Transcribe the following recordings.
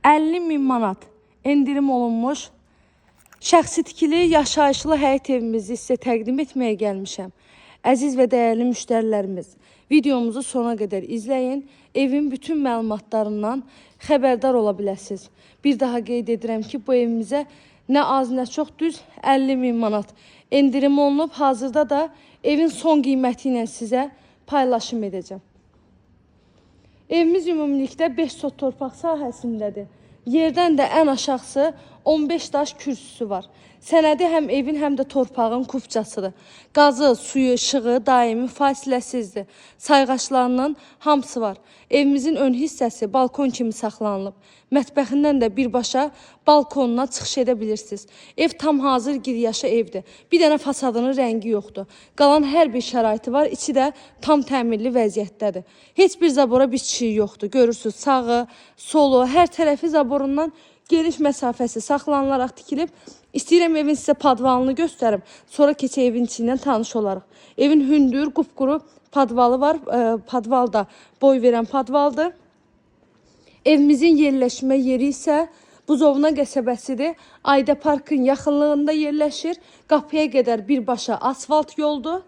50.000 manat endirim olunmuş şəxsi tikili yaşayışlı həyət evimizi sizə təqdim etməyə gəlmişəm. Əziz və dəyərli müştərilərimiz, videomuzu sona qədər izləyin. Evin bütün məlumatlarından xəbərdar ola biləsiniz. Bir daha qeyd edirəm ki, bu evimizə nə az, nə çox, düz 50.000 manat endirim olunub. Hazırda da evin son qiyməti ilə sizə paylaşım edəcəm. Evimiz ümumilikdə 5 sot torpaq sahəsindədir. Yerdən də ən aşağısı 15 daş kürsüsü var. Sənədi həm evin, həm də torpağın kupçasıdır. Qazı, suyu, işığı daimi fasiləsizdir. Sayğaçlarının hamısı var. Evimizin ön hissəsi balkon kimi saxlanılıb. Mətbəxindən də birbaşa balkonuna çıxış edə bilirsiniz. Ev tam hazır giryaşı evdir. Bir dənə fasadının rəngi yoxdur. Qalan hər bir şəraiti var. İçi də tam təmirli vəziyyətdədir. Heç bir zabora biçiyi yoxdur. Görürsünüz, sağı, solu, hər tərəfi zaborundan geniş məsafəsi saxlanılaraq tikilib. İstəyirəm evin sizə padvalını göstərim. Sonra keçə evin içindən tanış olarıq. Evin hündür, qupquru padvalı var. Padval da boy verən padvaldır. Evimizin yerləşmə yeri isə Buzovna qəsəbəsidir. Ayda Parkın yaxınlığında yerləşir. Qapıya qədər birbaşa asfalt yoldur.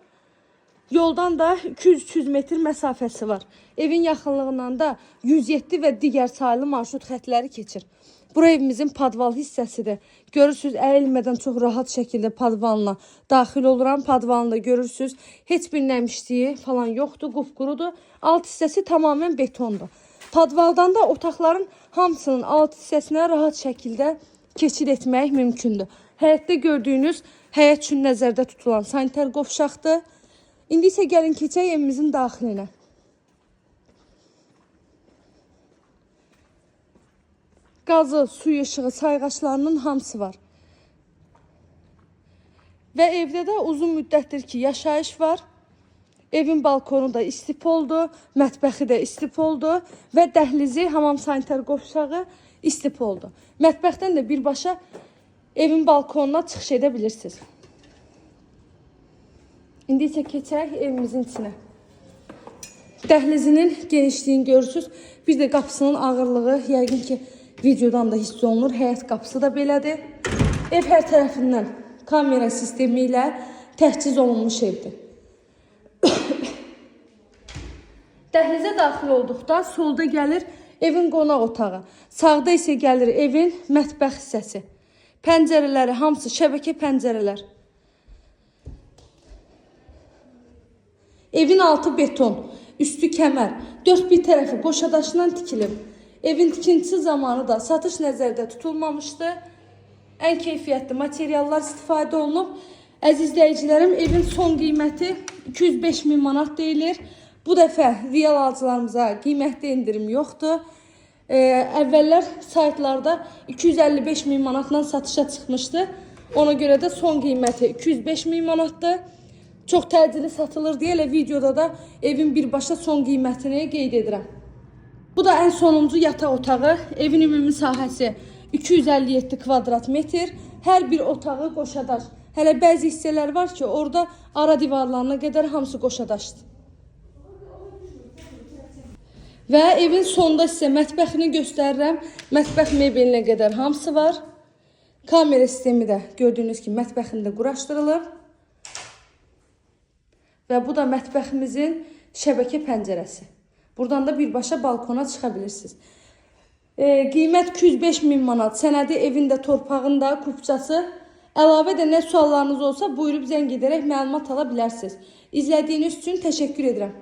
Yoldan da 200-300 metr məsafəsi var. Evin yaxınlığından da 107 və digər sayılı marşrut xətləri keçir. Bura evimizin padval hissəsidir. Görürsünüz, əyilmədən çox rahat şəkildə padvalına daxil oluram. Padvalında görürsünüz, heç bir nəmişliyi falan yoxdur, qupqurudur. Alt hissəsi tamamen betondur. Padvaldan da otaqların hamısının alt hissəsinə rahat şəkildə keçid etmək mümkündür. Həyətdə gördüyünüz həyət üçün nəzərdə tutulan sanitar qovşaqdır. İndi isə gəlin keçək evimizin daxilinə. Qazı, suyu, işığı, sayğaçlarının hamısı var. Və evdə də uzun müddətdir ki, yaşayış var. Evin balkonu da istipoldur, mətbəxi də istipoldur və dəhlizi, hamam sanitar qovşağı istipoldur. Mətbəxdən də birbaşa evin balkonuna çıxış edə bilirsiniz. İndi isə keçək evimizin içinə. Dəhlizinin genişliyini görürsünüz. Bir də qapısının ağırlığı yəqin ki, videodan da hiss olunur. Həyət qapısı da belədir. Ev hər tərəfindən kamera sistemi ilə təchiz olunmuş evdir. Dəhlizə daxil olduqda solda gəlir evin qonaq otağı. Sağda isə gəlir evin mətbəx hissəsi. Pəncərələri hamısı şəbəkə pəncərələr. Evin altı beton, üstü kəmər, dörd bir tərəfi qoşadaşından tikilib. Evin tikintisi zamanı da satış nəzərdə tutulmamışdı. Ən keyfiyyətli materiallar istifadə olunub. Əziz izləyicilərim, evin son qiyməti 205.000 manat deyilir. Bu dəfə real alıcılarımıza qiymətli endirim yoxdur. Əvvəllər saytlarda 255.000 manatla satışa çıxmışdı. Ona görə də son qiyməti 205.000 manatdır. Çox təcili satılır deyə elə videoda da evin birbaşa son qiymətini qeyd edirəm. Bu da ən sonuncu yataq otağı. Evin ümumi sahəsi 257 kvadrat metr. Hər bir otağı qoşadaş. Hələ bəzi hissələr var ki, orada ara divarlarına qədər hamısı qoşadaşdır. Və evin sonda sizə mətbəxini göstərirəm. Mətbəx mebelinə qədər hamısı var. Kamera sistemi də gördüyünüz kimi mətbəxində quraşdırılır. Və bu da mətbəximizin şəbəkə pəncərəsi. Buradan da birbaşa balkona çıxa bilirsiniz. Qiymət 205.000 manat. Sənədi evində, torpağında, kupçası. Əlavə də nə suallarınız olsa buyurub zəng edərək məlumat ala bilərsiniz. İzlədiyiniz üçün təşəkkür edirəm.